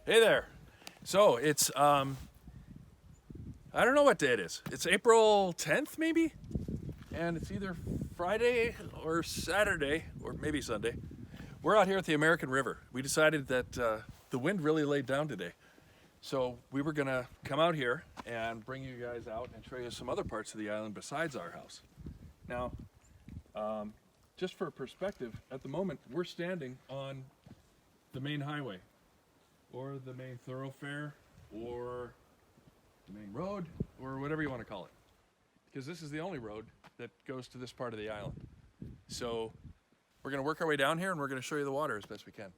Hey there. So it's I don't know what day it is. It's April 10th maybe, and it's either Friday or Saturday or maybe Sunday. We're out here at the American River. We decided that the wind really laid down today, so we were gonna come out here and bring you guys out and show you some other parts of the island besides our house. Now, just for perspective, at the moment we're standing on the main highway, or the main thoroughfare, or the main road, or whatever you want to call it. Because this is the only road that goes to this part of the island. So we're going to work our way down here and we're going to show you the water as best we can.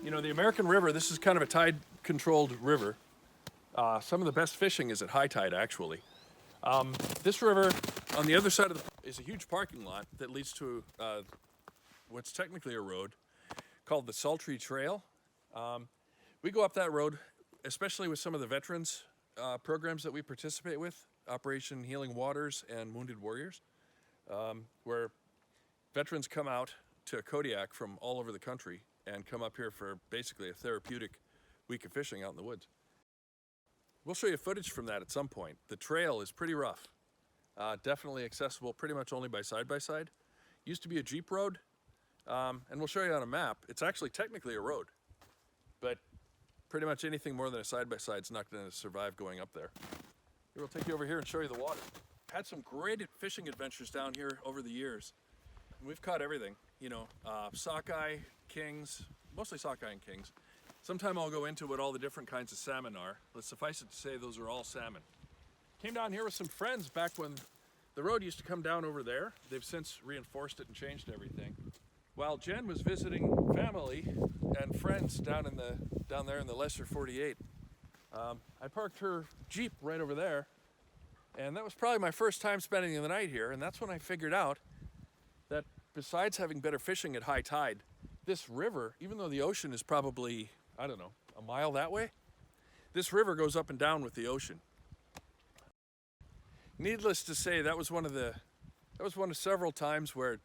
You know, the American River, this is kind of a tide-controlled river. Some of the best fishing is at high tide, actually. This river, on the other side of is a huge parking lot that leads to what's technically a road called the Sultry Trail. We go up that road, especially with some of the veterans programs that we participate with, Operation Healing Waters and Wounded Warriors, where veterans come out to Kodiak from all over the country and come up here for basically a therapeutic week of fishing out in the woods. We'll show you footage from that at some point. The trail is pretty rough, definitely accessible pretty much only by side-by-side. Used to be a Jeep road, and we'll show you on a map. It's actually technically a road, but pretty much anything more than a side-by-side is not going to survive going up there. We'll take you over here and show you the water. Had some great fishing adventures down here over the years. And we've caught everything, you know, sockeye, kings, mostly sockeye and kings. Sometime I'll go into what all the different kinds of salmon are. Let's suffice it to say those are all salmon. Came down here with some friends back when the road used to come down over there. They've since reinforced it and changed everything. While Jen was visiting family and friends down there in the lesser 48, I parked her Jeep right over there, and that was probably my first time spending the night here, and that's when I figured out that besides having better fishing at high tide, this river, even though the ocean is probably, I don't know, a mile that way, this river goes up and down with the ocean. Needless to say, that was one of several times where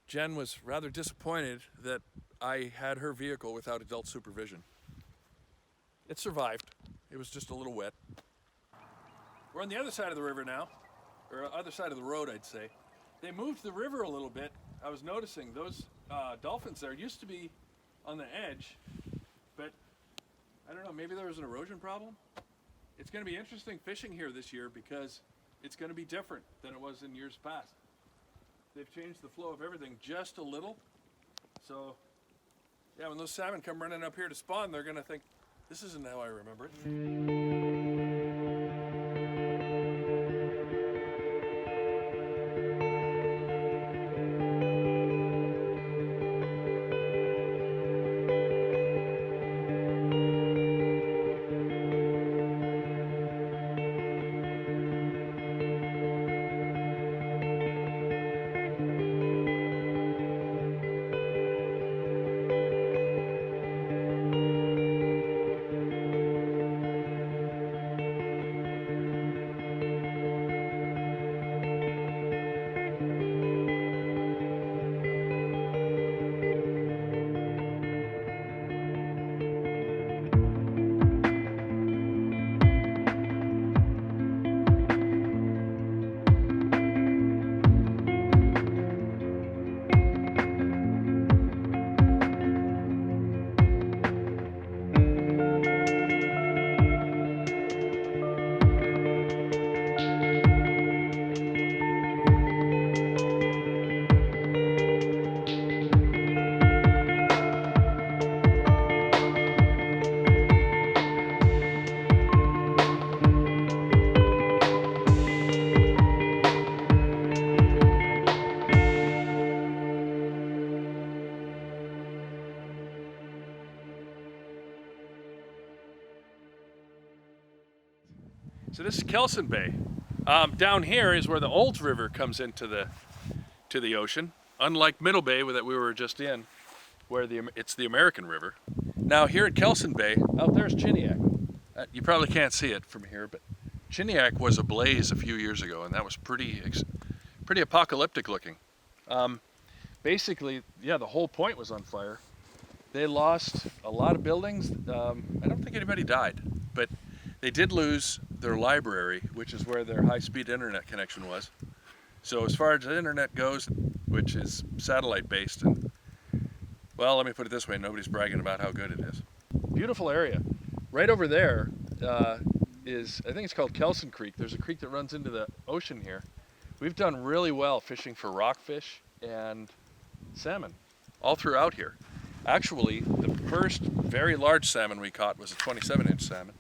Jen was rather disappointed that I had her vehicle without adult supervision. It survived. It was just a little wet. We're on the other side of the river now, or other side of the road, I'd say. They moved the river a little bit. I was noticing those dolphins there used to be on the edge, but I don't know, maybe there was an erosion problem. It's going to be interesting fishing here this year because it's going to be different than it was in years past. They've changed the flow of everything just a little. So, yeah, when those salmon come running up here to spawn, they're going to think, this isn't how I remember it. So this is Kelson Bay. Down here is where the Olds River comes into the ocean, unlike Middle Bay that we were just in, where it's the American River. Now here at Kelson Bay, out there's Chiniak. You probably can't see it from here, but Chiniak was ablaze a few years ago, and that was pretty apocalyptic looking. Basically, yeah, the whole point was on fire. They lost a lot of buildings. I don't think anybody died, but they did lose their library, which is where their high-speed internet connection was. So as far as the internet goes, which is satellite-based, and well, let me put it this way, nobody's bragging about how good it is. Beautiful area. Right over there is, I think it's called Kelson Creek. There's a creek that runs into the ocean here. We've done really well fishing for rockfish and salmon all throughout here. Actually, the first very large salmon we caught was a 27-inch salmon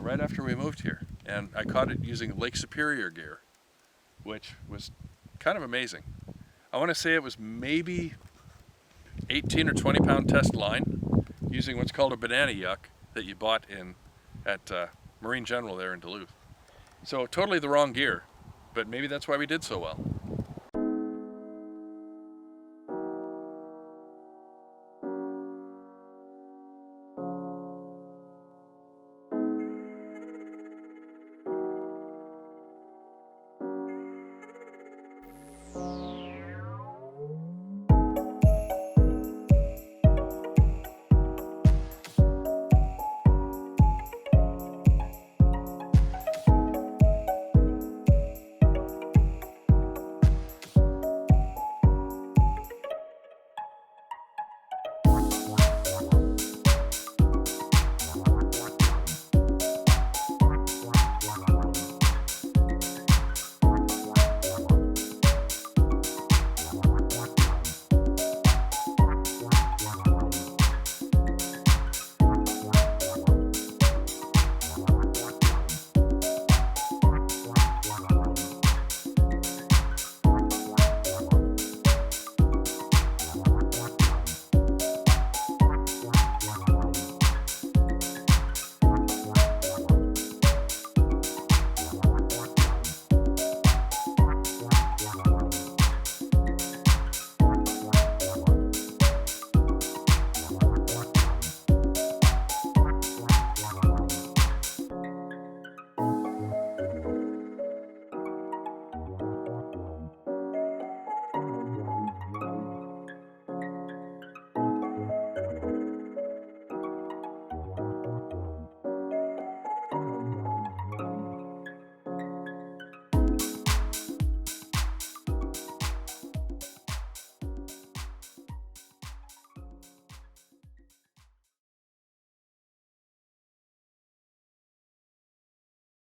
right after we moved here. And I caught it using Lake Superior gear, which was kind of amazing. I want to say it was maybe 18 or 20 pound test line using what's called a banana yuck that you bought at Marine General there in Duluth. So totally the wrong gear, but maybe that's why we did so well.